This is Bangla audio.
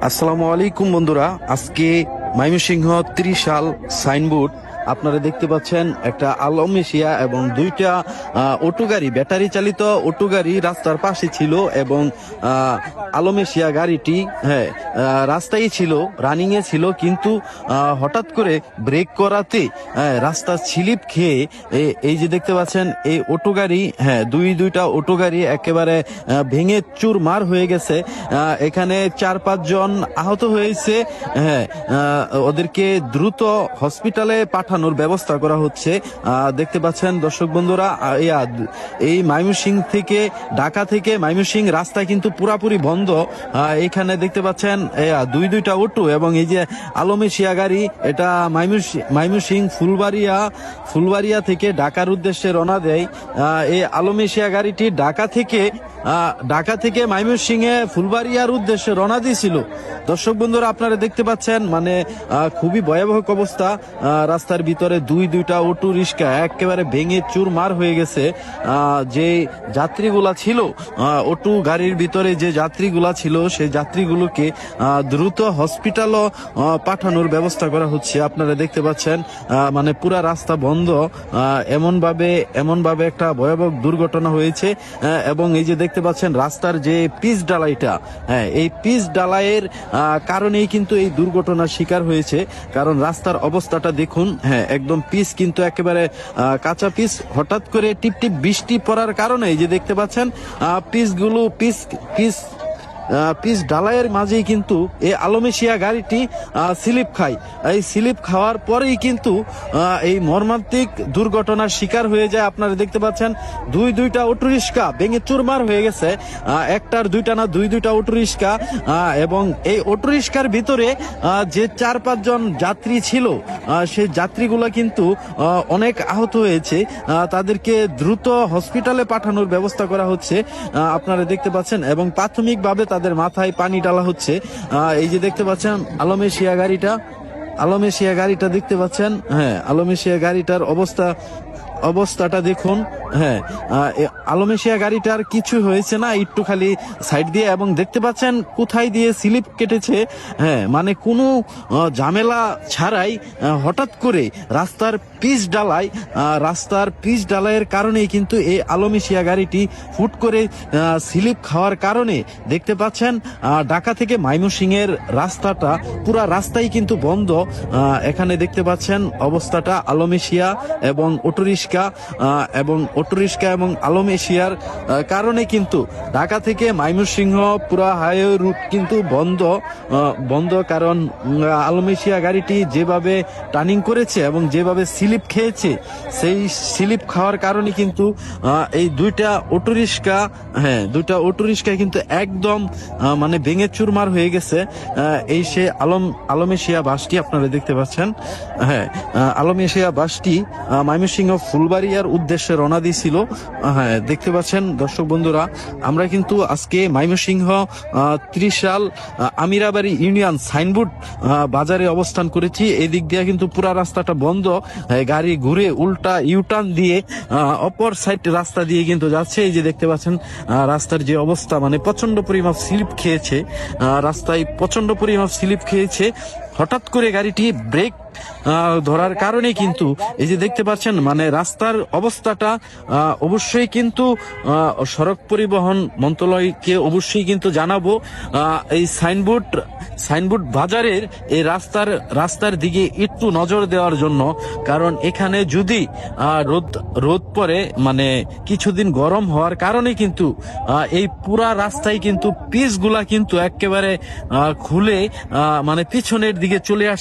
আসসালামু আলাইকুম বন্ধুরা, আজকে ময়মনসিংহ ত্রিশাল সাইনবোর্ড আপনারা দেখতে পাচ্ছেন। একটা আলম এশিয়া এবং দুইটা অটো গাড়ি, ব্যাটারি চালিত অটো গাড়ি রাস্তার পাশে ছিল এবং আলম এশিয়া গাড়িটি রাস্তায় ছিল, রানিং এ ছিল, কিন্তু হঠাৎ করে ব্রেক করাতে রাস্তা স্লিপ খেয়ে এই যে দেখতে পাচ্ছেন এই অটো গাড়ি, দুইটা অটো গাড়ি একেবারে ভেঙে চুরমার হয়ে গেছে। এখানে 4-5 জন আহত হয়েছে। ওদেরকে দ্রুত হসপিটালে পাঠানোর ব্যবস্থা করা হচ্ছে। দেখতে পাচ্ছেন দর্শক বন্ধুরা, এই ময়মনসিংহ থেকে, ঢাকা থেকে ময়মনসিংহ রাস্তা কিন্তু পুরাপুরি বন্ধ। এখানে দেখতে পাচ্ছেন দুইটা অটো এবং এই যে আলম এশিয়া গাড়ি, এটা ময়মনসিংহ ফুলবাড়িয়া থেকে ঢাকার উদ্দেশ্যে রওনা দেয়। এই আলম এশিয়া গাড়িটি ঢাকা থেকে ময়মনসিংহে ফুলবাড়িয়ার উদ্দেশ্যে রওনা দিয়েছিল। দর্শক বন্ধুরা আপনারা দেখতে পাচ্ছেন, মানে খুবই ভয়াবহ অবস্থা। রাস্তার ভিতরে দুইটা অটো রিক্সা একেবারে ভেঙে চুরমার হয়ে গেছে। যে যাত্রীগুলা ছিল অটো গাড়ির ভিতরে, যে যাত্রীগুলা ছিল সেই যাত্রীগুলোকে দ্রুত হসপিটালও পাঠানোর ব্যবস্থা করা হচ্ছে। আপনারা দেখতে পাচ্ছেন মানে পুরা রাস্তা বন্ধ। এমন ভাবে একটা ভয়াবহ দুর্ঘটনা হয়েছে। এবং এই যে দেখতে পাচ্ছেন রাস্তার যে পিচ ডালাইটা, এই পিচ ডালাইয়ের কারণেই কিন্তু এই দুর্ঘটনার শিকার হয়েছে। কারণ রাস্তার অবস্থাটা দেখুন, একদম পিচ কিন্তু একেবারে কাঁচা পিচ। হঠাৎ করে টিপটিপ বৃষ্টি পড়ার কারণে এই যে দেখতে পাচ্ছেন পিচ ডালাইয়ের মাঝেই কিন্তু এই আলম এশিয়া গাড়িটি স্লিপ খায়। এই স্লিপ খাওয়ার পরেই কিন্তু এই মর্মান্তিক দুর্ঘটনার শিকার হয়ে যায়। আপনারা দেখতে পাচ্ছেন দুইটা অটো রিক্সা ভেঙে চুরমার হয়ে গেছে। একটার দুইটা না, দুইটা অটো রিক্সা। এবং এই অটো রিক্সার ভিতরে যে 4-5 জন যাত্রী ছিল, সেই যাত্রীগুলো কিন্তু অনেক আহত হয়েছে। তাদেরকে দ্রুত হসপিটালে পাঠানোর ব্যবস্থা করা হচ্ছে। আপনারা দেখতে পাচ্ছেন এবং প্রাথমিকভাবে তাদের মাথায় পানি ডালা হচ্ছে। এই যে দেখতে পাচ্ছেন আলম এশিয়া গাড়িটা দেখতে পাচ্ছেন। আলম এশিয়া গাড়িটার অবস্থাটা দেখুন। আলম এশিয়া গাড়িটার কিছু হয়েছে না, একটু খালি সাইড দিয়ে, এবং দেখতে পাচ্ছেন কোথায় দিয়ে স্লিপ কেটেছে। মানে কোনো ঝামেলা ছাড়াই হঠাৎ করে রাস্তার পিচ ডালাইয়ের কারণেই কিন্তু এই আলম এশিয়া গাড়িটি ফুট করে স্লিপ খাওয়ার কারণে দেখতে পাচ্ছেন ঢাকা থেকে ময়মনসিংহের রাস্তাটা, পুরা রাস্তাই কিন্তু বন্ধ। এখানে দেখতে পাচ্ছেন অবস্থাটা আলম এশিয়া এবং অটো রিক্সা এবং আলম এশিয়ার কারণে কিন্তু ঢাকা থেকে ময়মনসিংহ পুরা হাইওয়ে রুট কিন্তু বন্ধ। কারণ আলম এশিয়া গাড়িটি যেভাবে টার্নিং করেছে এবং যেভাবে স্লিপ খেয়েছে, সেই স্লিপ খাওয়ার কারণে কিন্তু এই দুইটা অটো রিক্সা কিন্তু একদম মানে ভেঙে চুরমার হয়ে গেছে। এই সে আলম এশিয়া বাসটি আপনারা দেখতে পাচ্ছেন। আলম এশিয়া বাসটি ময়মনসিংহ ফুলবাড়িয়ার উদ্দেশ্যে রওনা দিয়েছিল। দেখতে পাচ্ছেন দর্শক বন্ধুরা, আমরা কিন্তু আজকে ময়মনসিংহ ত্রিশাল আমিরাবাড়ি ইউনিয়ন সাইনবোর্ড বাজারে অবস্থান করেছি। এই দিক দিয়ে কিন্তু পুরা রাস্তাটা বন্ধ। গাড়ি ঘুরে উল্টা ইউটার্ন দিয়ে অপর সাইড রাস্তা দিয়ে কিন্তু যাচ্ছে। এই যে দেখতে পাচ্ছেন রাস্তার যে অবস্থা, মানে প্রচন্ড পরিমাণ স্লিপ খেয়েছে। রাস্তায় প্রচন্ড পরিমাণ স্লিপ খেয়েছে। হঠাৎ করে গাড়িটি ব্রেক ধরার কারণে কিন্তু এই যে দেখতে পাচ্ছেন, মানে রাস্তার অবস্থাটা অবশ্যই কিন্তু সড়ক পরিবহন মন্ত্রণালয়কে অবশ্যই কিন্তু জানাবো। এই সাইনবোর্ড বাজারের এই রাস্তার দিকে একটু নজর দেওয়ার জন্য। কারণ এখানে যদি রোদ পরে, মানে কিছুদিন গরম হওয়ার কারণে কিন্তু এই পুরা রাস্তায় কিন্তু পিচগুলা কিন্তু একেবারে খুলে মানে পিছনের দিকে চলে আসছে।